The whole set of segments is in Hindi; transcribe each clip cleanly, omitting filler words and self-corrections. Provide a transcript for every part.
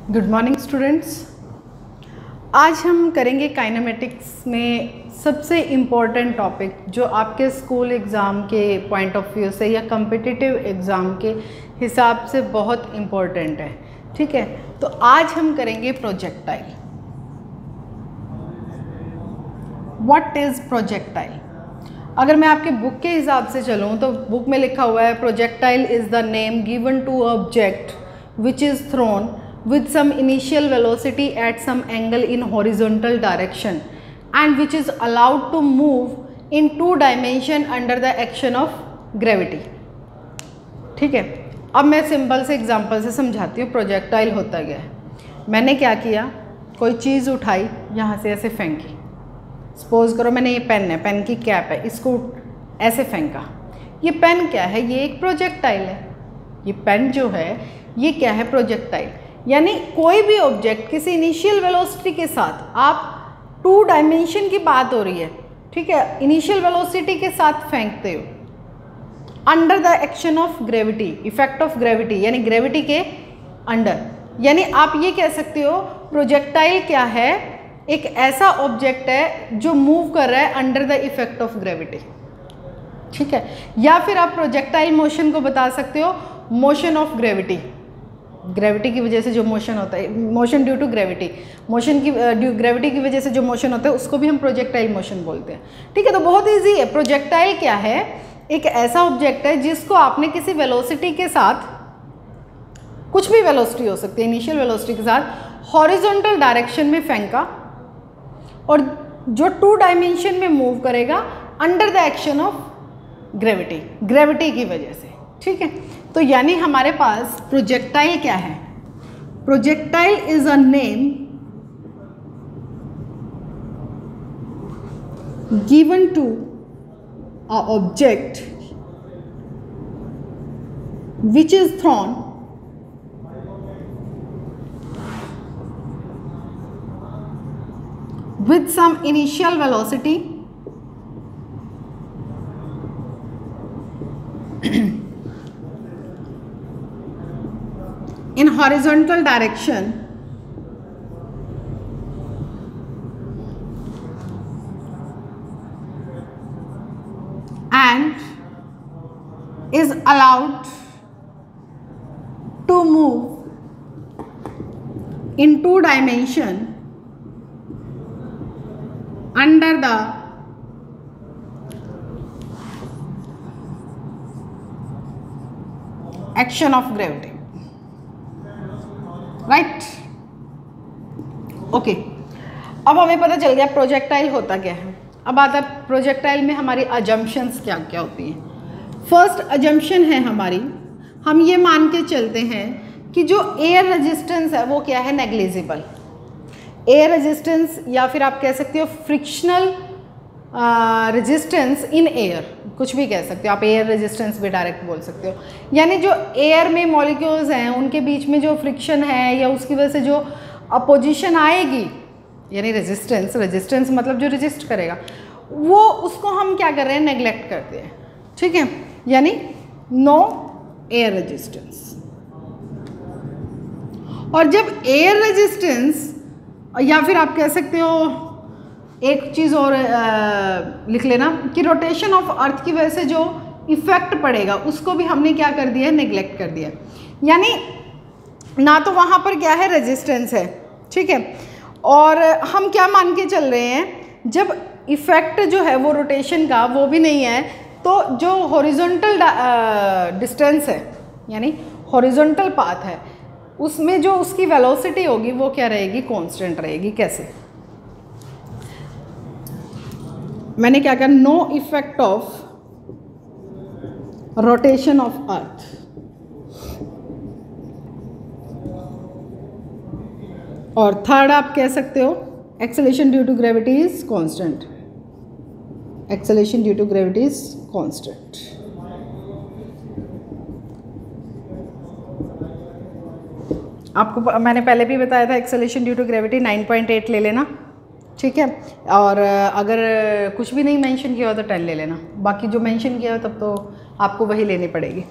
Good morning students. आज हम करेंगे काइनेमेटिक्स में सबसे इम्पॉर्टेंट टॉपिक जो आपके स्कूल एग्ज़ाम के पॉइंट ऑफ व्यू से या कम्पिटिटिव एग्ज़ाम के हिसाब से बहुत इम्पॉर्टेंट है। ठीक है, तो आज हम करेंगे प्रोजेक्टाइल। What is projectile? अगर मैं आपके बुक के हिसाब से चलूँ तो बुक में लिखा हुआ है projectile is the name given to object which is thrown with some initial velocity at some angle in horizontal direction and which is allowed to move in 2 dimension under the action of gravity। ठीक है, अब मैं सिंपल से एग्जांपल से समझाती हूँ प्रोजेक्टाइल होता क्या है। मैंने क्या किया, कोई चीज़ उठाई, यहाँ से ऐसे फेंकी। सपोज करो मैंने ये पेन है, पेन की कैप है, इसको ऐसे फेंका। ये पेन क्या है? ये एक प्रोजेक्टाइल है। ये पेन जो है ये क्या है? प्रोजेक्टाइल। यानी कोई भी ऑब्जेक्ट किसी इनिशियल वेलोसिटी के साथ, आप 2 डायमेंशन की बात हो रही है, ठीक है, इनिशियल वेलोसिटी के साथ फेंकते हो under the action of gravity, effect of gravity, यानी ग्रेविटी के अंडर। यानी आप ये कह सकते हो प्रोजेक्टाइल क्या है? एक ऐसा ऑब्जेक्ट है जो मूव कर रहा है under the effect of gravity. ठीक है, या फिर आप प्रोजेक्टाइल मोशन को बता सकते हो मोशन ऑफ ग्रेविटी। ग्रेविटी की वजह से जो मोशन होता है, motion due to gravity, motion की ग्रेविटी की वजह से जो मोशन होता है उसको भी हम प्रोजेक्टाइल मोशन बोलते हैं। ठीक है, तो बहुत इजी है। प्रोजेक्टाइल क्या है? एक ऐसा ऑब्जेक्ट है जिसको आपने किसी वेलोसिटी के साथ, कुछ भी वेलोसिटी हो सकती है, इनिशियल वेलोसिटी के साथ हॉरिजॉन्टल डायरेक्शन में फेंका और जो 2 डायमेंशन में मूव करेगा under the action of gravity, gravity की वजह से। ठीक है, तो यानी हमारे पास प्रोजेक्टाइल क्या है? Projectile is a name given to a object which is thrown with some initial velocity in horizontal direction and is allowed to move in 2 dimension under the action of gravity, right? Okay, अब हमें पता चल गया प्रोजेक्टाइल होता क्या है। अब आता है प्रोजेक्टाइल में हमारी अजम्पशंस क्या क्या होती हैं। फर्स्ट अजम्पशन है हमारी, हम ये मान के चलते हैं कि जो एयर रेजिस्टेंस है वो क्या है? नेग्लिजिबल। एयर रेजिस्टेंस या फिर आप कह सकते हो फ्रिक्शनल रेजिस्टेंस इन एयर, कुछ भी कह सकते हो आप, एयर रेजिस्टेंस भी डायरेक्ट बोल सकते हो। यानी जो एयर में मॉलिक्यूल्स हैं उनके बीच में जो फ्रिक्शन है या उसकी वजह से जो अपोजिशन आएगी, यानी रेजिस्टेंस, रेजिस्टेंस मतलब जो रेजिस्ट करेगा, वो उसको हम क्या कर रहे हैं? नेग्लेक्ट करते हैं। ठीक है, यानी नो एयर रेजिस्टेंस। और जब एयर रेजिस्टेंस, या फिर आप कह सकते हो एक चीज़ और लिख लेना कि रोटेशन ऑफ अर्थ की वजह से जो इफेक्ट पड़ेगा उसको भी हमने क्या कर दिया है? नेग्लेक्ट कर दिया। यानी ना तो वहाँ पर क्या है? रेजिस्टेंस है। ठीक है, और हम क्या मान के चल रहे हैं? जब इफेक्ट जो है वो रोटेशन का वो भी नहीं है, तो जो हॉरिजॉन्टल डिस्टेंस है, यानी हॉरिजॉन्टल पाथ है, उसमें जो उसकी वेलोसिटी होगी वो क्या रहेगी? कांस्टेंट रहेगी। कैसे? मैंने क्या कहा? No effect of rotation of earth और थर्ड आप कह सकते हो acceleration due to gravity is constant. Acceleration due to gravity is constant. आपको मैंने पहले भी बताया था एक्सेलरेशन ड्यू टू ग्रेविटी 9.8 ले लेना। ठीक है, और अगर कुछ भी नहीं मेंशन किया हो तो 10 ले लेना, बाकी जो मेंशन किया हो तब तो आपको वही लेनी पड़ेगी।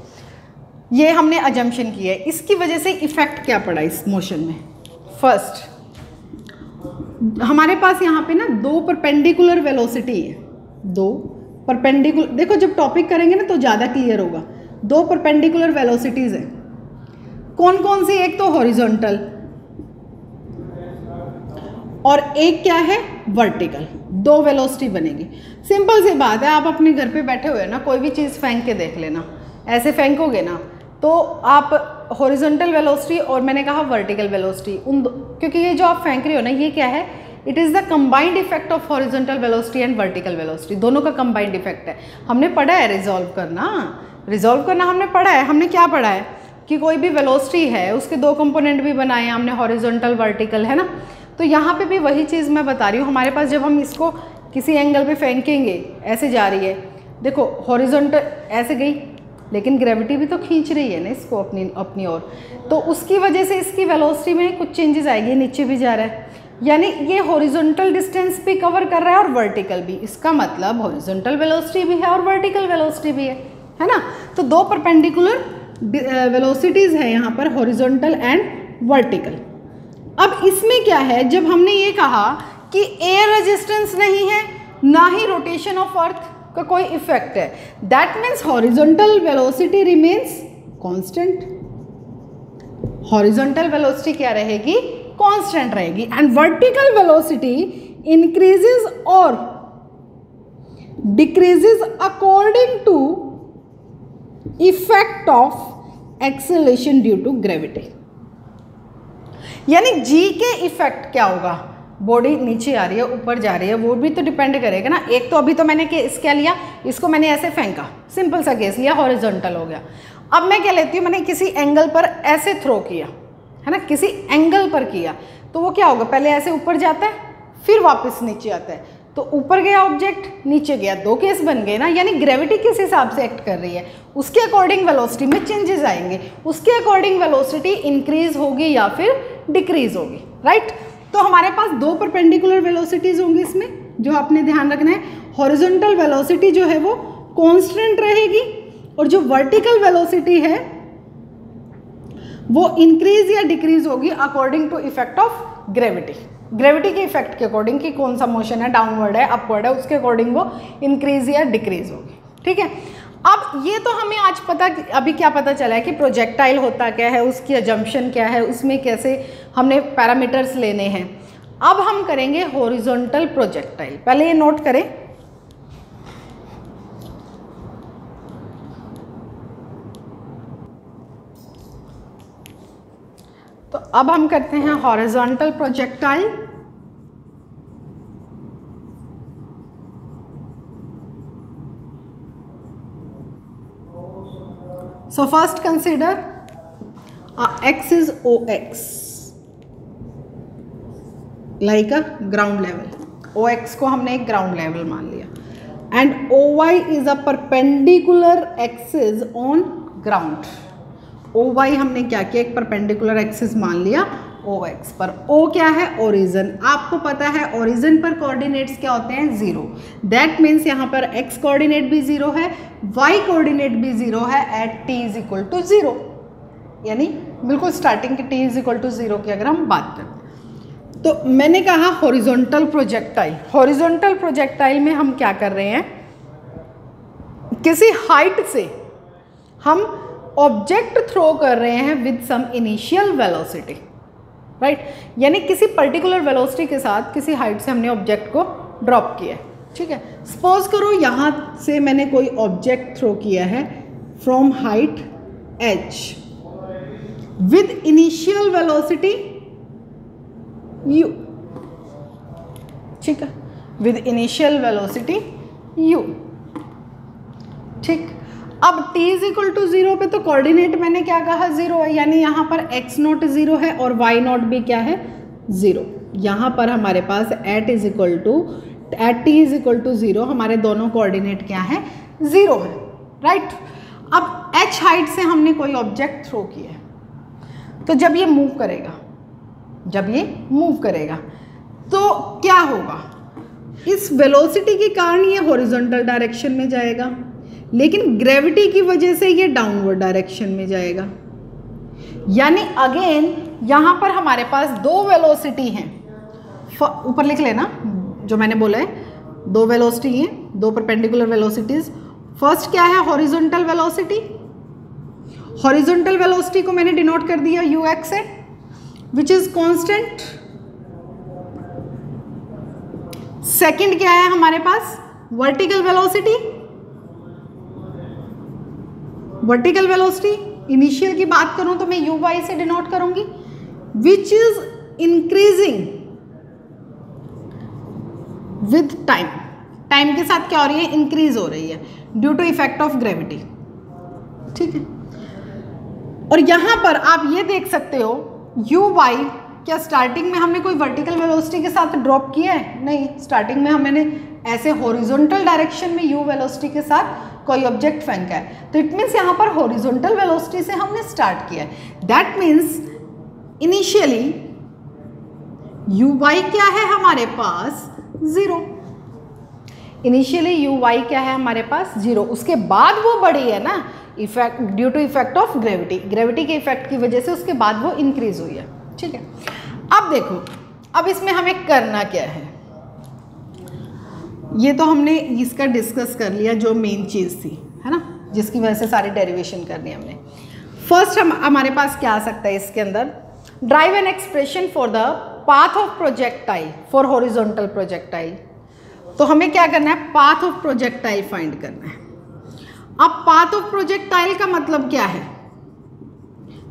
ये हमने अजम्पशन की है। इसकी वजह से इफ़ेक्ट क्या पड़ा इस मोशन में, फर्स्ट हमारे पास यहाँ पे ना दो परपेंडिकुलर वेलोसिटी है, दो परपेंडिकुलर, देखो जब टॉपिक करेंगे ना तो ज़्यादा क्लियर होगा। दो परपेंडिकुलर वेलोसिटीज़ हैं, कौन कौन सी? एक तो हॉरिजॉन्टल और एक क्या है? वर्टिकल। दो वेलोसिटी बनेगी। सिंपल सी बात है, आप अपने घर पे बैठे हुए ना कोई भी चीज़ फेंक के देख लेना, ऐसे फेंकोगे ना तो आप हॉरिजॉन्टल वेलोसिटी और मैंने कहा वर्टिकल वेलोसिटी, क्योंकि ये जो आप फेंक रहे हो ना ये क्या है? It is the combined effect of horizontal velocity and vertical velocity, दोनों का कंबाइंड इफेक्ट है। हमने पढ़ा है रिजॉल्व करना हमने पढ़ा है। हमने क्या पढ़ा है कि कोई भी वेलोसिटी है उसके दो कंपोनेंट भी बनाए हैं हमने, हॉरिजॉन्टल वर्टिकल, है ना। तो यहाँ पे भी वही चीज़ मैं बता रही हूँ। हमारे पास जब हम इसको किसी एंगल पे फेंकेंगे, ऐसे जा रही है, देखो हॉरिजॉन्टल ऐसे गई, लेकिन ग्रेविटी भी तो खींच रही है ना इसको अपनी ओर, तो उसकी वजह से इसकी वेलोसिटी में कुछ चेंजेस आएगी, नीचे भी जा रहा है, यानी ये हॉरिजॉन्टल डिस्टेंस भी कवर कर रहा है और वर्टिकल भी। इसका मतलब हॉरिजॉन्टल वेलोसिटी भी है और वर्टिकल वेलोसिटी भी है ना। तो दो परपेंडिकुलर वेलोसिटीज़ है यहाँ पर, हॉरिजॉन्टल एंड वर्टिकल। अब इसमें क्या है, जब हमने ये कहा कि एयर रेजिस्टेंस नहीं है ना ही रोटेशन ऑफ अर्थ का कोई इफेक्ट है, that means horizontal velocity remains constant. Horizontal velocity क्या रहेगी? कांस्टेंट रहेगी। एंड वर्टिकल वेलोसिटी इंक्रीजेस और decreases according to effect of acceleration due to gravity. यानी जी के इफेक्ट क्या होगा? बॉडी नीचे आ रही है, ऊपर जा रही है, वो भी तो डिपेंड करेगा ना। एक तो अभी तो मैंने केस क्या लिया, इसको मैंने ऐसे फेंका, सिंपल सा केस लिया, हॉरिजॉन्टल हो गया। अब मैं क्या लेती हूँ, मैंने किसी एंगल पर ऐसे थ्रो किया, है ना, किसी एंगल पर किया, तो वो क्या होगा? पहले ऐसे ऊपर जाता है, फिर वापस नीचे आता है, तो ऊपर गया ऑब्जेक्ट, नीचे गया, दो केस बन गए ना। यानी ग्रेविटी किस हिसाब से एक्ट कर रही है, उसके अकॉर्डिंग वेलोसिटी में चेंजेस आएंगे, उसके अकॉर्डिंग वेलोसिटी इंक्रीज होगी या फिर डिक्रीज होगी, राइट। तो हमारे पास दो परपेंडिकुलर वेलोसिटीज होंगी इसमें, जो आपने ध्यान रखना है। हॉरिजॉन्टल वेलोसिटी जो है वो कांस्टेंट रहेगी और जो वर्टिकल वेलोसिटी है वो इंक्रीज या डिक्रीज होगी according to effect of gravity. Gravity के इफेक्ट के अकॉर्डिंग कि कौन सा मोशन है, डाउनवर्ड है, अपवर्ड है, उसके अकॉर्डिंग वो इंक्रीज या डिक्रीज होगी, ठीक है। अब ये तो हमें आज पता, अभी क्या पता चला है कि प्रोजेक्टाइल होता क्या है, उसकी अजम्पशन क्या है, उसमें कैसे हमने पैरामीटर्स लेने हैं। अब हम करेंगे हॉरिजॉन्टल प्रोजेक्टाइल। पहले ये नोट करें, तो अब हम करते हैं horizontal projectile. So first consider axis OX like a ground level. OX को हमने एक ground level मान लिया and OY is a perpendicular axis on ground. OY हमने क्या किया, एक perpendicular axis मान लिया OX पर। O क्या है? ओरिजन। आपको पता है ओरिजन पर कोऑर्डिनेट्स क्या होते हैं? जीरो। दैट मीन्स यहाँ पर x कोऑर्डिनेट भी जीरो है, y कोऑर्डिनेट भी जीरो है at t is equal to zero, यानी बिल्कुल स्टार्टिंग की t is equal to zero की अगर हम बात करें। तो मैंने कहा हॉरिजॉन्टल प्रोजेक्टाइल। हॉरिजॉन्टल प्रोजेक्टाइल में हम क्या कर रहे हैं, किसी हाइट से हम ऑब्जेक्ट थ्रो कर रहे हैं with some initial velocity, right. यानी किसी पर्टिकुलर वेलोसिटी के साथ किसी हाइट से हमने ऑब्जेक्ट को ड्रॉप किया है, ठीक है। सपोज करो यहाँ से मैंने कोई ऑब्जेक्ट थ्रो किया है from height h with initial velocity u, ठीक है, विद इनिशियल वेलोसिटी u, ठीक। अब t is equal to zero पे तो कोऑर्डिनेट मैंने क्या कहा, जीरो है, यानी यहाँ पर x नॉट जीरो है और y नॉट भी क्या है, जीरो। यहाँ पर हमारे पास at t is equal to zero, हमारे दोनों कोऑर्डिनेट क्या है, जीरो है, राइट। अब h हाइट से हमने कोई ऑब्जेक्ट थ्रो किया है, तो जब ये मूव करेगा तो क्या होगा, इस वेलोसिटी के कारण ये हॉरिजॉन्टल डायरेक्शन में जाएगा, लेकिन ग्रेविटी की वजह से ये डाउनवर्ड डायरेक्शन में जाएगा। यानी अगेन यहाँ पर हमारे पास दो वेलोसिटी हैं, ऊपर लिख लेना जो मैंने बोला है, दो वेलोसिटी हैं, दो परपेंडिकुलर वेलोसिटीज। फर्स्ट क्या है, हॉरिजॉन्टल वेलोसिटी। हॉरिजॉन्टल वेलोसिटी को मैंने डिनोट कर दिया ux से, विच इज कांस्टेंट। सेकंड क्या है हमारे पास, vertical velocity. Vertical velocity initial की बात करूं तो मैं uy से डिनोट करूंगी, which is increasing with time. Time के साथ क्या हो रही है, इंक्रीज हो रही है due to effect of gravity. ठीक है, और यहां पर आप ये देख सकते हो uy, क्या स्टार्टिंग में हमने कोई वर्टिकल वेलोसिटी के साथ ड्रॉप किया है? नहीं, स्टार्टिंग में हमने ऐसे हॉरिजॉन्टल डायरेक्शन में u वेलोसिटी के साथ कोई ऑब्जेक्ट फेंका है, तो इट मीन्स यहाँ पर हॉरिजॉन्टल वेलोसिटी से हमने स्टार्ट किया है। दैट मीन्स इनिशियली uy क्या है हमारे पास, 0। इनिशियली uy क्या है हमारे पास, 0। उसके बाद वो बढ़ी है ना, effect due to effect of gravity, gravity के इफेक्ट की वजह से उसके बाद वो इंक्रीज हुई है। ठीक है, अब देखो, अब इसमें हमें करना क्या है, ये तो हमने इसका डिस्कस कर लिया जो मेन चीज़ थी, है ना, जिसकी वजह से सारी डेरिवेशन करनी हमने। फर्स्ट हमारे पास क्या आ सकता है इसके अंदर, drive an expression for the path of projectile for horizontal projectile. तो हमें क्या करना है, पाथ ऑफ प्रोजेक्टाइल फाइंड करना है। अब पाथ ऑफ प्रोजेक्टाइल का मतलब क्या है,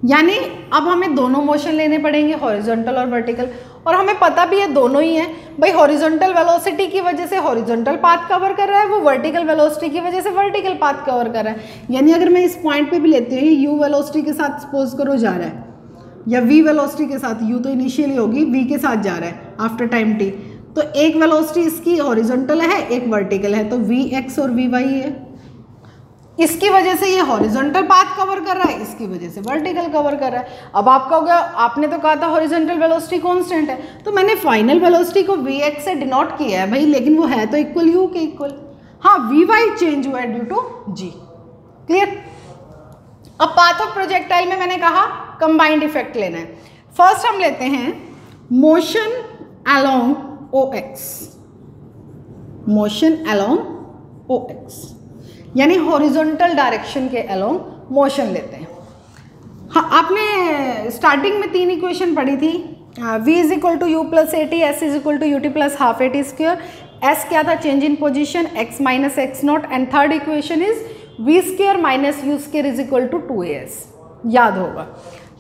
यानी अब हमें दोनों मोशन लेने पड़ेंगे, हॉरिजॉन्टल और वर्टिकल, और हमें पता भी है दोनों ही है भाई। हॉरिजॉन्टल वेलोसिटी की वजह से हॉरिजॉन्टल पाथ कवर कर रहा है, वो वर्टिकल वेलोसिटी की वजह से वर्टिकल पाथ कवर कर रहा है। यानी अगर मैं इस पॉइंट पे भी लेती हूँ, u वेलोसिटी के साथ सपोज करो जा रहा है, या v वेलोसिटी के साथ, u तो इनिशियली होगी, v के साथ जा रहा है आफ्टर टाइम t, तो एक वेलोसिटी इसकी हॉरिजॉन्टल है, एक वर्टिकल है, तो vx और vy है। इसकी वजह से ये हॉरिजॉन्टल पाथ कवर कर रहा है, इसकी वजह से वर्टिकल कवर कर रहा है। अब आप कहोगे आपने तो कहा था हॉरिजॉन्टल वेलोसिटी कांस्टेंट है, तो मैंने फाइनल वेलोसिटी को vx से डिनोट किया है भाई, लेकिन वो है तो इक्वल u के इक्वल। हाँ, vy चेंज हुआ है ड्यू टू g। क्लियर। अब पाथ ऑफ प्रोजेक्टाइल में मैंने कहा कंबाइंड इफेक्ट लेना है। फर्स्ट हम लेते हैं motion along ox, motion along ox, यानी हॉरिजॉन्टल डायरेक्शन के अलोंग मोशन लेते हैं। हाँ, आपने स्टार्टिंग में 3 इक्वेशन पढ़ी थी, v is equal to u plus a t, s is equal to u t plus half a t square. S क्या था, change in position, x minus x naught, and third equation is v square minus u square is equal to 2as, याद होगा।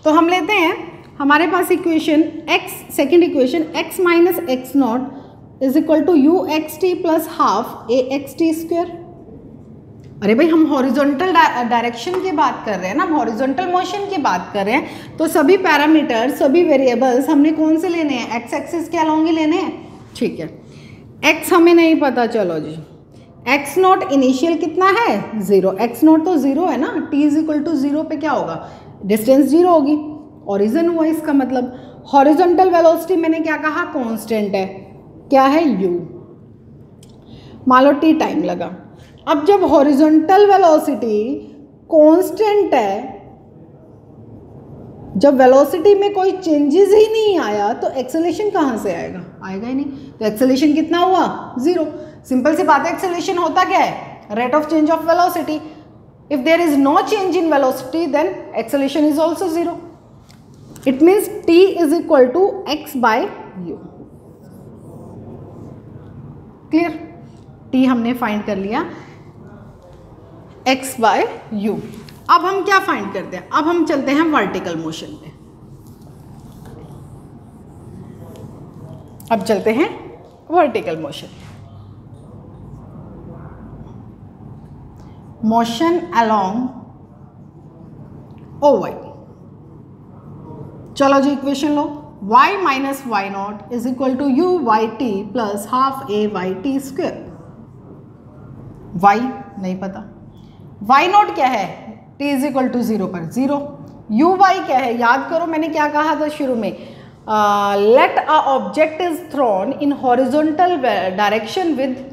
तो हम लेते हैं हमारे पास equation x, second equation x minus x naught is equal to u x t plus half a x t square. अरे भाई, हम हॉरिजॉन्टल डायरेक्शन की बात कर रहे हैं ना, हॉरिजॉन्टल मोशन की बात कर रहे हैं, तो सभी पैरामीटर, सभी वेरिएबल्स हमने कौन से लेने हैं, एक्स एक्सिस के अलोंग ही लेने हैं। ठीक है, एक्स हमें नहीं पता, चलो जी, एक्स नॉट इनिशियल कितना है, 0, एक्स नॉट तो 0 है ना, t इज इक्वल टू 0 पे क्या होगा, डिस्टेंस 0 होगी, ओरिजिन हुआ इसका मतलब। हॉरिजॉन्टल वेलोसिटी मैंने क्या कहा, कांस्टेंट है, क्या है, u, मान लो t टाइम लगा। अब जब हॉरिजॉन्टल वेलोसिटी कांस्टेंट है, जब वेलोसिटी में कोई चेंजेस ही नहीं आया, तो एक्सेलरेशन कहाँ से आएगा, आएगा ही नहीं। तो एक्सेलरेशन कितना हुआ, 0। सिंपल सी बात है, एक्सेलरेशन होता क्या है, rate of change of velocity. If there is no change in velocity then acceleration is also 0। It means t is equal to x by u। Clear, t हमने फाइंड कर लिया, x बाय u। अब हम क्या फाइंड करते हैं, अब हम चलते हैं वर्टिकल मोशन पे। अब चलते हैं vertical motion, motion along OY। चलो जी, इक्वेशन लो, y minus y naught is equal to u y t plus half a y t square. y नहीं पता, y नॉट क्या है, t इज इक्वल टू 0 पर 0, uy क्या है, याद करो मैंने क्या कहा था शुरू में, let a object is thrown in horizontal direction with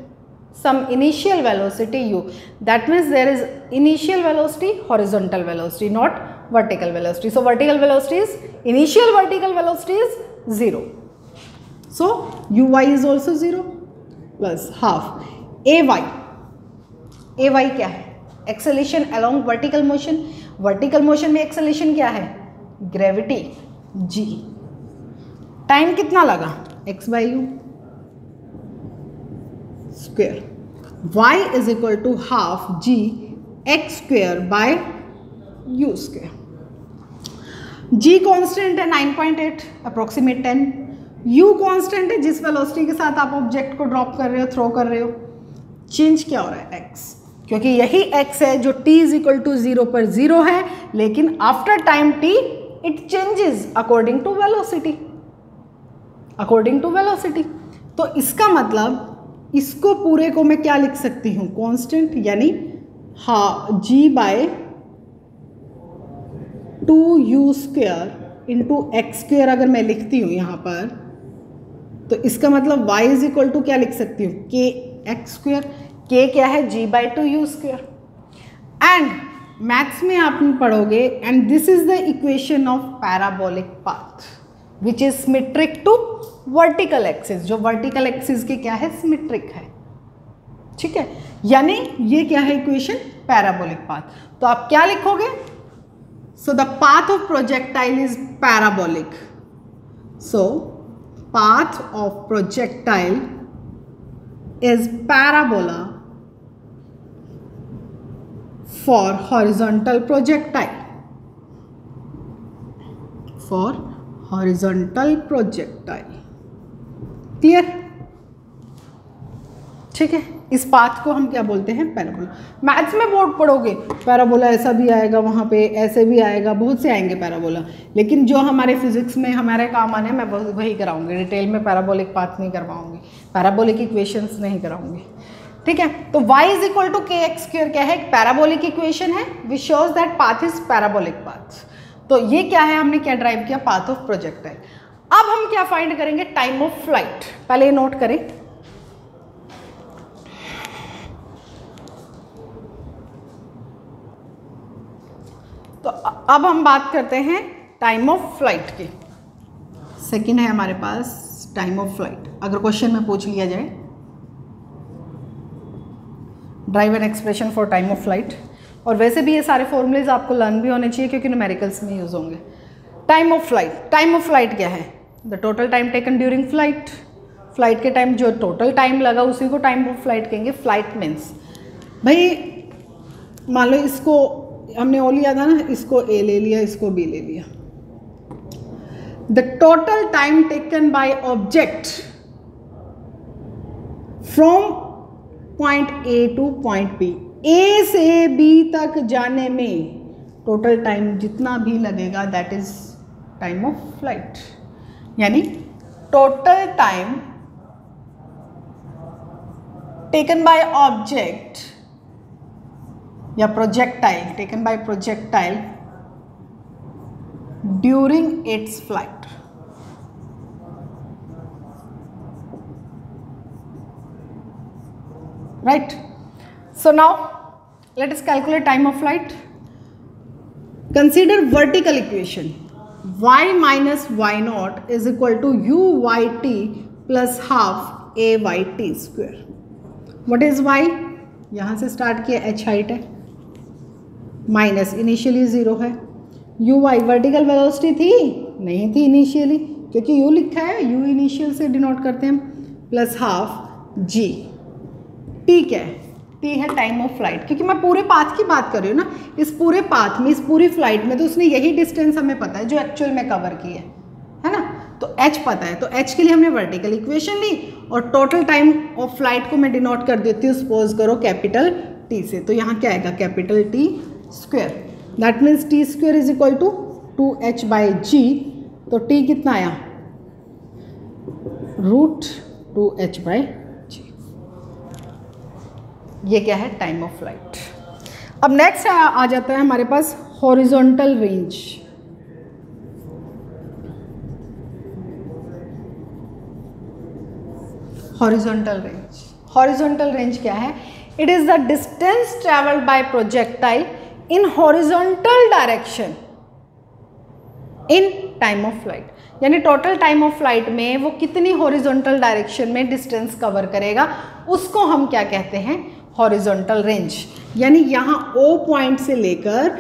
some initial velocity u, that means there is initial velocity, horizontal velocity, not vertical velocity. So vertical velocity is, initial vertical velocity is 0. So uy is also 0 plus half ay. ay क्या है? Acceleration along vertical motion. vertical motion में एक्सेलेरेशन क्या है? Gravity g. टाइम कितना लगा? x by u square. y is equal to half g x square by u square. g constant है 9.8 अप्रोक्सीमेट 10. u कांस्टेंट है जिस वेलोसिटी के साथ आप ऑब्जेक्ट को ड्रॉप कर रहे हो, थ्रो कर रहे हो. चेंज क्या हो रहा है? x, क्योंकि यही x है जो t इज इक्वल टू 0 पर 0 है, लेकिन after time t it changes according to velocity. According to velocity. तो इसका मतलब इसको पूरे को मैं क्या लिख सकती हूँ? कांस्टेंट, यानी g by 2u square into x square अगर मैं लिखती हूँ यहाँ पर, तो इसका मतलब y इज इक्वल टू क्या लिख सकती हूँ? k x square. k क्या है? g by 2u square. And maths में आप पढ़ोगे, and this is the equation of parabolic path which is symmetric to vertical axis. जो वर्टिकल एक्सिस के क्या है? सिमेट्रिक है. ठीक है, यानी ये क्या है? Equation parabolic path. तो आप क्या लिखोगे? So the path of projectile is parabolic. So path of projectile is parabola for horizontal projectile. For horizontal projectile. Clear? ठीक है, इस पाथ को हम क्या बोलते हैं? पैराबोला. मैथ्स में बोर्ड पढ़ोगे, पैराबोला ऐसा भी आएगा, वहाँ पे ऐसे भी आएगा, बहुत से आएंगे पैराबोला. लेकिन जो हमारे फिजिक्स में हमारे काम आने, मैं वही कराऊंगी. डिटेल में पैराबोलिक पाथ नहीं करवाऊंगी, पैराबोलिक इक्वेशंस नहीं कराऊंगी. ठीक है, तो y इज इक्वल टू के एक्स स्क्वायर क्या है? एक पैराबोलिक इक्वेशन है which shows that path is parabolic path. तो ये क्या है? हमने क्या ड्राइव किया? Path of projectile. अब हम क्या फाइंड करेंगे? Time of flight. पहले ये नोट करें. तो अब हम बात करते हैं टाइम ऑफ फ्लाइट की. सेकंड है हमारे पास टाइम ऑफ फ्लाइट. अगर क्वेश्चन में पूछ लिया जाए, drive an expression for time of flight. और वैसे भी ये सारे फॉर्मूलेज आपको लर्न भी होने चाहिए, क्योंकि न्यूमेरिकल्स में यूज होंगे. Time of flight. Time of flight क्या है? The total time taken during flight. Flight के टाइम जो टोटल टाइम लगा उसी को टाइम ऑफ फ्लाइट कहेंगे. फ्लाइट मीन्स, भाई मान लो इसको हमने ओ लिया था ना, इसको ए ले लिया, इसको बी ले लिया. The total time taken by object from point A to point B. A से बी तक जाने में टोटल टाइम जितना भी लगेगा, that is time of flight. यानी total time taken by object या projectile, taken by projectile during its flight. Right. So now let us calculate time of flight. Consider vertical equation. y minus y naught is equal to u y t plus half a y t square. What is y? यहाँ से स्टार्ट किया, h हाइट है, माइनस इनिशियली 0 है. u y वर्टिकल वेलोसिटी थी? नहीं थी इनिशियली, क्योंकि u लिखा है, u इनिशियल से डिनोट करते हैं, प्लस हाफ g. t क्या है? t है टाइम ऑफ फ्लाइट. क्योंकि मैं पूरे पाथ की बात कर रही हूँ ना, इस पूरे पाथ में, इस पूरी फ्लाइट में, तो उसने यही डिस्टेंस हमें पता है जो एक्चुअल में कवर की है ना. तो h पता है, तो h के लिए हमने वर्टिकल इक्वेशन ली, और टोटल टाइम ऑफ फ्लाइट को मैं डिनोट कर देती हूँ, सपोज करो कैपिटल T से. तो यहाँ क्या आएगा? Capital T square. That means T square is equal to 2h by g. तो T कितना आया? Root 2h by g. ये क्या है? Time of flight. अब नेक्स्ट आ जाता है हमारे पास horizontal range. Horizontal range. Horizontal range क्या है? It is the distance travelled by projectile in horizontal direction in time of flight, यानी टोटल टाइम ऑफ फ्लाइट में वो कितनी हॉरिजॉन्टल डायरेक्शन में डिस्टेंस कवर करेगा, उसको हम क्या कहते हैं, हॉरिजॉन्टल रेंज। यानी यहाँ O पॉइंट से लेकर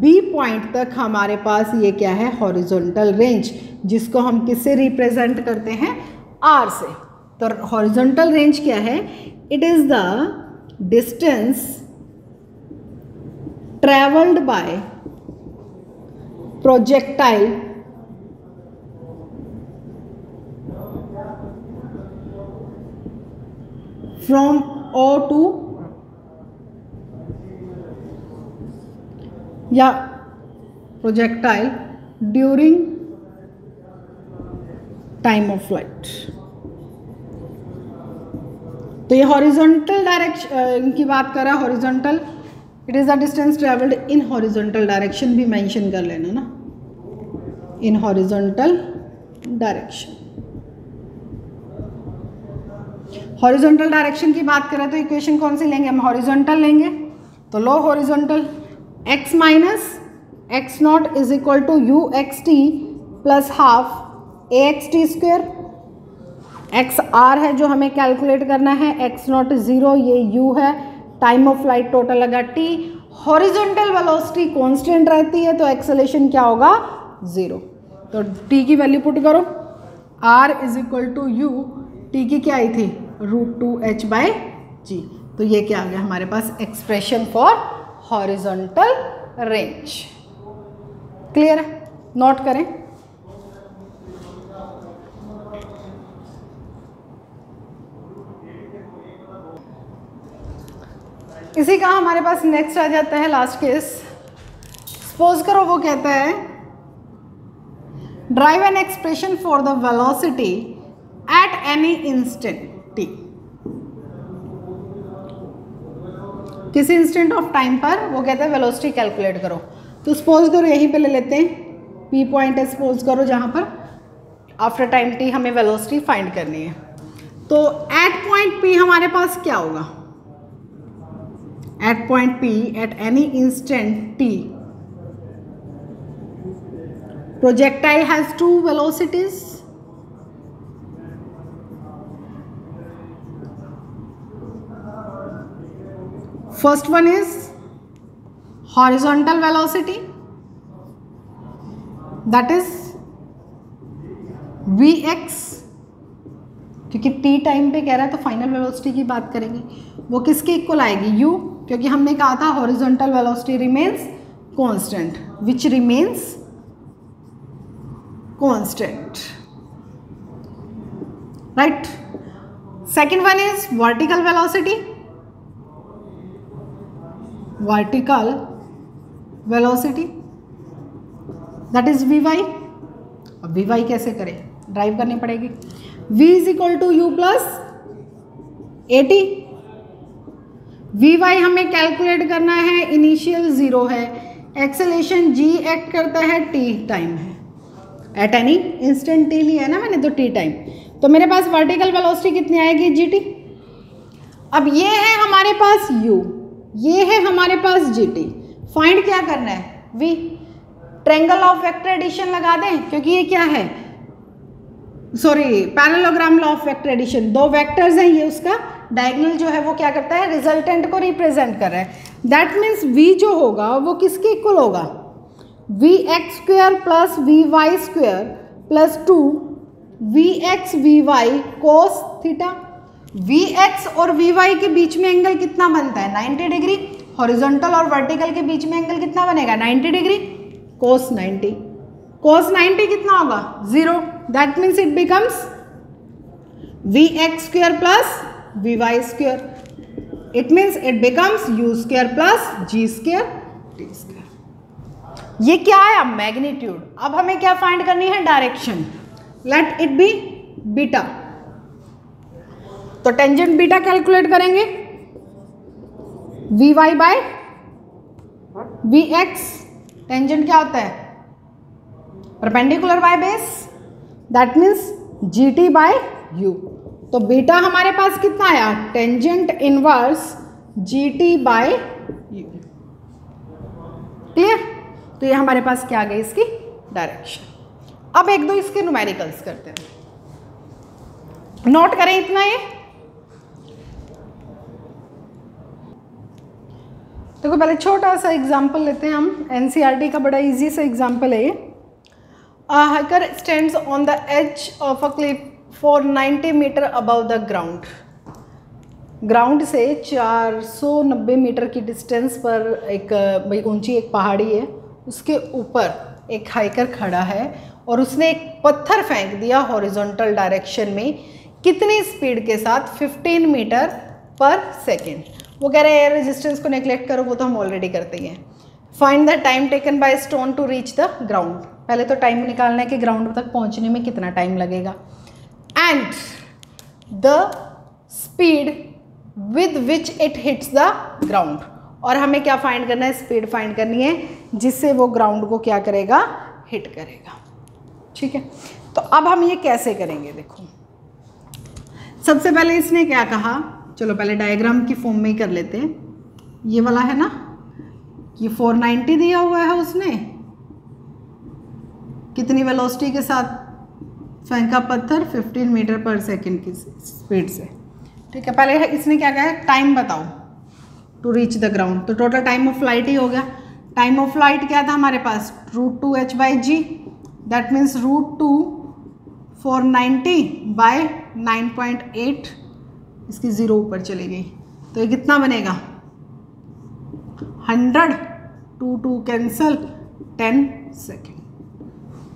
B पॉइंट तक हमारे पास ये क्या है, हॉरिजॉन्टल रेंज, जिसको हम किससे रिप्रेजेंट करते हैं, R से। तो हॉरिजॉन्टल रेंज क्या है, it is the distance travelled by projectile from O to या projectile during time of flight. तो ये हॉरिजॉन्टल डायरेक्शन की बात कर रहा है, horizontal, it is the distance travelled in horizontal direction, भी मेंशन कर लेना ना, इन हॉरिजॉन्टल डायरेक्शन। हॉरिजॉन्टल डायरेक्शन की बात करें तो इक्वेशन कौन सी लेंगे हम, हॉरिजॉन्टल लेंगे। तो लो horizontal x minus x naught is equal to u x t plus half a x t square. X आर है जो हमें कैलकुलेट करना है, एक्स नॉट 0, ये u है, टाइम ऑफ फ्लाइट टोटल लगा t, हॉरिजॉन्टल वेलोसिटी कांस्टेंट रहती है तो एक्सेलेरेशन क्या होगा, 0। तो t की वैल्यू पुट करो, r is equal to u, t की क्या आई थी, √2h/g। तो ये क्या आ गया हमारे पास, expression for horizontal range. Clear है, नोट करें। इसी का हमारे पास नेक्स्ट आ जाता है लास्ट केस। सपोज करो वो कहता है drive an expression for the velocity at any instant t, किसी इंस्टेंट ऑफ टाइम पर वो कहते हैं वेलोसिटी कैलकुलेट करो। तो सपोज करो यहीं पे ले लेते हैं, P पॉइंट है सपोज करो, जहाँ पर आफ्टर टाइम t हमें वेलोसिटी फाइंड करनी है। तो एट पॉइंट P हमारे पास क्या होगा, at point P at any instant t projectile has 2 velocities, first one is horizontal velocity, that is Vx, क्योंकि t टाइम पे कह रहा है तो फाइनल वेलोसिटी की बात करेंगे, वो किसके इक्वल आएगी, u, क्योंकि हमने कहा था horizontal velocity remains constant, which remains constant, right. Second one is vertical velocity, vertical velocity that is v y. अब वी वाई कैसे करें, ड्राइव करनी पड़ेगी, v is equal to u plus a t. V y हमें कैलकुलेट करना है, इनिशियल 0 है, एक्सेलेरेशन g एक्ट करता है, t टाइम है, एट एनी इंस्टेंट t लिया है ना मैंने, तो t टाइम। तो मेरे पास वर्टिकल वेलोसिटी कितनी आएगी, gt। अब ये है हमारे पास u, ये है हमारे पास gt, फाइंड क्या करना है, v। Triangle of vector addition लगा दें, क्योंकि ये क्या है, sorry parallelogram law of vector addition, 2 vectors हैं, ये उसका डायगोनल जो है वो क्या करता है, रिजल्टेंट को रिप्रेजेंट कर रहा है। दैट मीन्स v जो होगा वो किसके इक्वल होगा, vx² plus vy² plus 2 vx vy cos theta. vx और vy के बीच में एंगल कितना बनता है, 90 डिग्री। हॉरिजॉन्टल और वर्टिकल के बीच में एंगल कितना बनेगा, 90 डिग्री, cos 90। cos 90 कितना होगा, 0। That means it becomes vx² plus vy², it means it becomes u² plus g² t²। ये क्या है, अब मैग्नीट्यूड। अब हमें क्या फाइंड करनी है, direction. Let it be beta, तो टेंजेंट बीटा कैलकुलेट करेंगे, v y by v x. Tangent क्या होता है, perpendicular by base, that means g t by u. तो बीटा हमारे पास कितना आया, tangent inverse g t by u. Clear. तो ये हमारे पास क्या आ गई, इसकी डायरेक्शन। अब एक दो इसके न्यूमेरिकल्स करते हैं, नोट करें इतना। ये देखो पहले छोटा सा एग्जाम्पल लेते हैं हम, एनसीईआरटी का बड़ा इजी सा एग्जाम्पल है ये। A hiker stands on the edge of a cliff for 90 metre above the ground. Ground से 490 मीटर की डिस्टेंस पर एक भाई ऊंची एक पहाड़ी है, उसके ऊपर एक हाइकर खड़ा है और उसने एक पत्थर फेंक दिया हॉरिजॉन्टल डायरेक्शन में, कितनी स्पीड के साथ? 15 मीटर पर सेकेंड। वो कह रहे हैं रेजिस्टेंस को नेग्लेक्ट करो, वो तो हम ऑलरेडी करते ही हैं। Find the time taken by stone to reach the ground. पहले तो टाइम निकालना है कि ग्राउंड तक पहुंचने में कितना टाइम लगेगा, and the speed with which it hits the ground. और हमें क्या फाइंड करना है? स्पीड फाइंड करनी है जिससे वो ग्राउंड को क्या करेगा? हिट करेगा। ठीक है, तो अब हम ये कैसे करेंगे? देखो सबसे पहले इसने क्या कहा, चलो पहले डायग्राम की फॉर्म में ही कर लेते हैं। ये वाला है ना, ये 490 दिया हुआ है उसने, कितनी वेलोसिटी के साथ फेंका पत्थर? 15 मीटर पर सेकेंड की स्पीड से। ठीक है, पहले इसने क्या कहा है? टाइम बताओ टू रीच द ग्राउंड। तो टोटल टाइम ऑफ फ्लाइट ही हो गया। टाइम ऑफ फ्लाइट क्या था हमारे पास? √2h/g, दैट मीन्स √2 490 बाय 9.8, इसकी 0 ऊपर चली गई तो ये कितना बनेगा? 100, 2 कैंसल, 10 सेकेंड।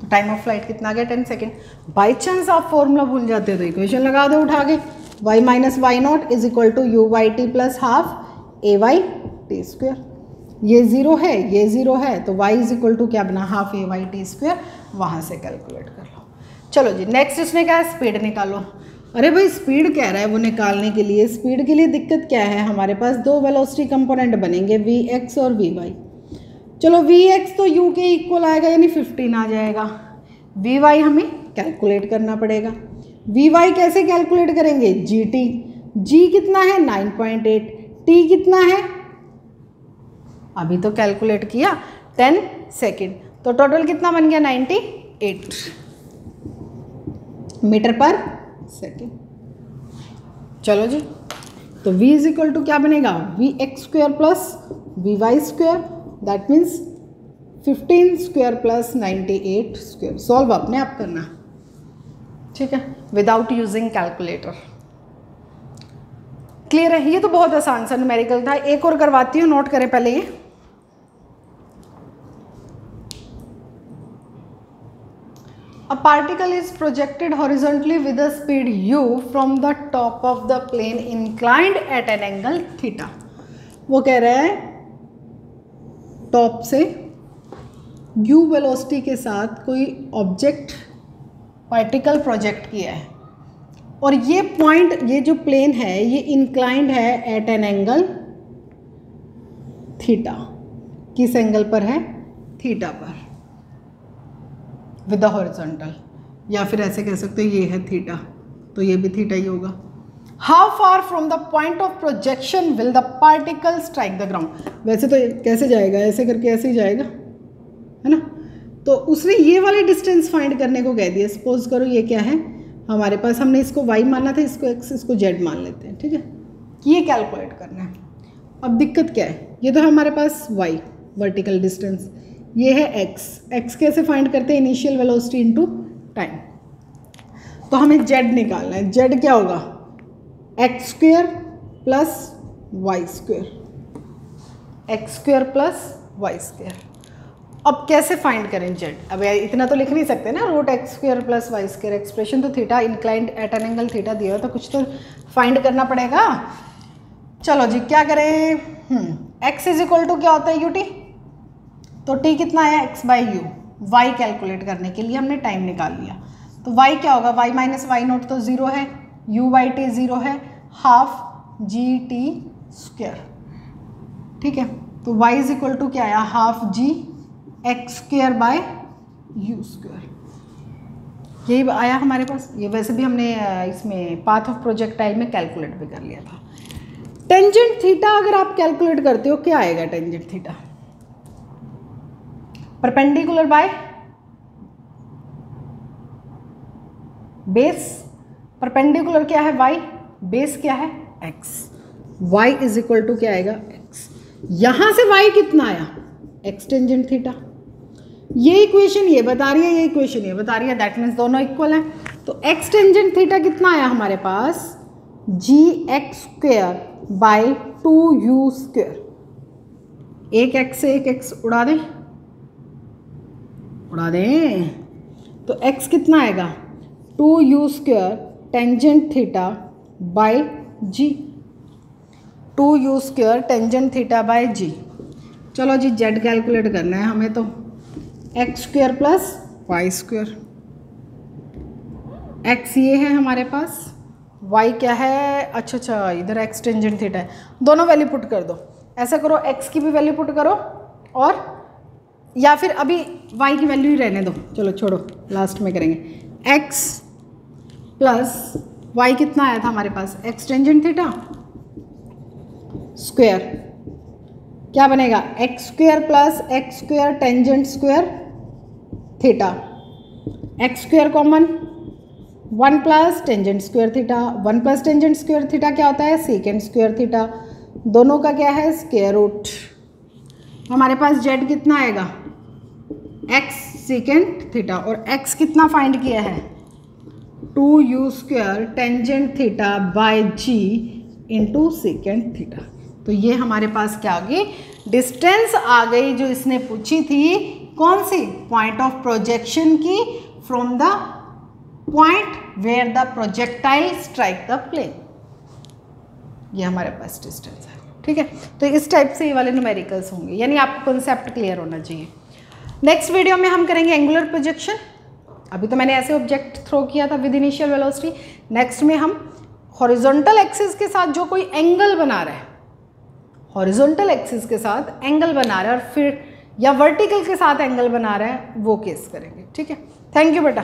तो टाइम ऑफ फ्लाइट कितना आ गया? 10 सेकेंड। बाई चांस आप फॉर्मूला भूल जाते हो तो इक्वेशन लगा दो उठा के, y minus y naught is equal to u/t plus half a/t²। ये 0 है, ये 0 है, तो y इज इक्वल टू क्या बना? Half a/t²। वहाँ से कैलकुलेट कर लो। चलो जी, नेक्स्ट इसने क्या है? स्पीड निकालो। अरे भाई स्पीड कह रहा है वो निकालने के लिए। स्पीड के लिए दिक्कत क्या है? हमारे पास दो वेलोसिटी कंपोनेंट बनेंगे, vx और vy। चलो vx तो u के इक्वल आएगा, यानी 15 आ जाएगा। vy हमें कैलकुलेट करना पड़ेगा। vy कैसे कैलकुलेट करेंगे? gt, g कितना है? 9.8, t कितना है? अभी तो कैलकुलेट किया, 10 सेकेंड। तो टोटल कितना बन गया? 98 मीटर पर सेकेंड। चलो जी, तो v इज इक्वल टू क्या बनेगा? vx² plus vy², that means 15² plus 98²। Solve अपने आप करना, ठीक है, विदाउट यूजिंग कैलकुलेटर। क्लियर है? ये तो बहुत आसान सा न्यूमेरिकल था। एक और करवाती हूँ, नोट करें पहले ये। A particle is projected horizontally with a speed u from the top of the plane inclined at an angle theta। वो कह रहा है टॉप से u वेलोसिटी के साथ कोई ऑब्जेक्ट पार्टिकल प्रोजेक्ट किया है, और ये पॉइंट, ये जो प्लेन है ये इंक्लाइंड है एट एन एंगल थीटा। किस एंगल पर है? थीटा पर, विद द हॉरिजॉन्टल, या फिर ऐसे कह सकते हैं ये है थीटा, तो ये भी थीटा ही होगा। How far from the point of projection will the particle strike the ground. वैसे तो कैसे जाएगा? ऐसे करके ऐसे ही जाएगा, है ना। तो उसने ये वाले डिस्टेंस फाइंड करने को कह दिया। सपोज करो ये क्या है हमारे पास, हमने इसको y माना था, इसको x, इसको z मान लेते हैं, ठीक है। ये कैलकुलेट करना है। अब दिक्कत क्या है? ये तो हमारे पास y वर्टिकल डिस्टेंस, ये है x कैसे फाइंड करते हैं? Initial velocity into time. तो हमें z निकालना है। z क्या होगा? x² plus y², x² plus y²। अब कैसे फाइंड करें z? अब इतना तो लिख नहीं सकते ना, √x² प्लस y²। एक्सप्रेशन तो theta inclined at an angle theta दिया हो, तो कुछ तो फाइंड करना पड़ेगा। चलो जी, क्या करें? x इज इक्वल टू क्या होता है? ut। तो t कितना है? x/u। y कैलकुलेट करने के लिए हमने टाइम निकाल लिया, तो y क्या होगा? y माइनस वाई नोट तो 0 है, u/t 0 है, हाफ gt²। ठीक है, तो y इज इक्वल टू क्या आया? Half g x² by u²। यही आया हमारे पास। ये वैसे भी हमने इसमें पाथ ऑफ प्रोजेक्टाइल में कैलकुलेट भी कर लिया था। टेंजेंट थीटा अगर आप कैलकुलेट करते हो, क्या आएगा tangent theta? Perpendicular by base perpendicular क्या है y, बेस क्या है x, y is equal to क्या आएगा x। यहां से y कितना आया x टेंजेंट थीटा, ये इक्वेशन ये बता रही है, ये इक्वेशन ये बता रही है, दैट मीन्स दोनों इक्वल हैं। तो x टेंजेंट थीटा कितना आया हमारे पास gx square by 2u square. एक x से एक x उड़ा दें, उड़ा दें, तो x कितना आएगा 2u square tangent theta by g, 2u square tangent theta by g। चलो जी z कैलकुलेट करना है हमें, तो x square plus y square, x ये है हमारे पास, वाई क्या है, अच्छा इधर एक्स टेंजेंट थीटा है, दोनों वैल्यू पुट कर दो। ऐसा करो एक्स की भी वैल्यू पुट करो और या फिर अभी वाई की वैल्यू ही रहने दो, चलो छोड़ो लास्ट में करेंगे। एक्स प्लस वाई कितना आया था हमारे पास एक्स टेंजेंट थीटा स्क्वेयर, क्या बनेगा x square plus x square tangent square theta, x square common 1 plus tangent square theta, 1 plus tangent square theta क्या होता है सेकेंड स्क्वेयर थीटा, दोनों का क्या है स्क्वेयर रूट। हमारे पास जेड कितना आएगा एक्स सेकेंड थीटा, और एक्स कितना फाइंड किया है 2u square tangent theta by g into secant theta. तो ये हमारे पास क्या आ गई डिस्टेंस आ गई जो इसने पूछी थी, कौन सी पॉइंट ऑफ प्रोजेक्शन की, from the point where the projectile strike the plane. ये हमारे पास डिस्टेंस है, ठीक है। तो इस टाइप से ये वाले न्यूमेरिकल्स होंगे, यानी आपको कॉन्सेप्ट क्लियर होना चाहिए। नेक्स्ट वीडियो में हम करेंगे एंगुलर प्रोजेक्शन। अभी तो मैंने ऐसे ऑब्जेक्ट थ्रो किया था विद इनिशियल वेलोसिटी, नेक्स्ट में हम हॉरिजॉन्टल एक्सिस के साथ जो कोई एंगल बना रहा है, हॉरिजॉन्टल एक्सिस के साथ एंगल बना रहा है और फिर या वर्टिकल के साथ एंगल बना रहा है, वो केस करेंगे, ठीक है। थैंक यू बेटा।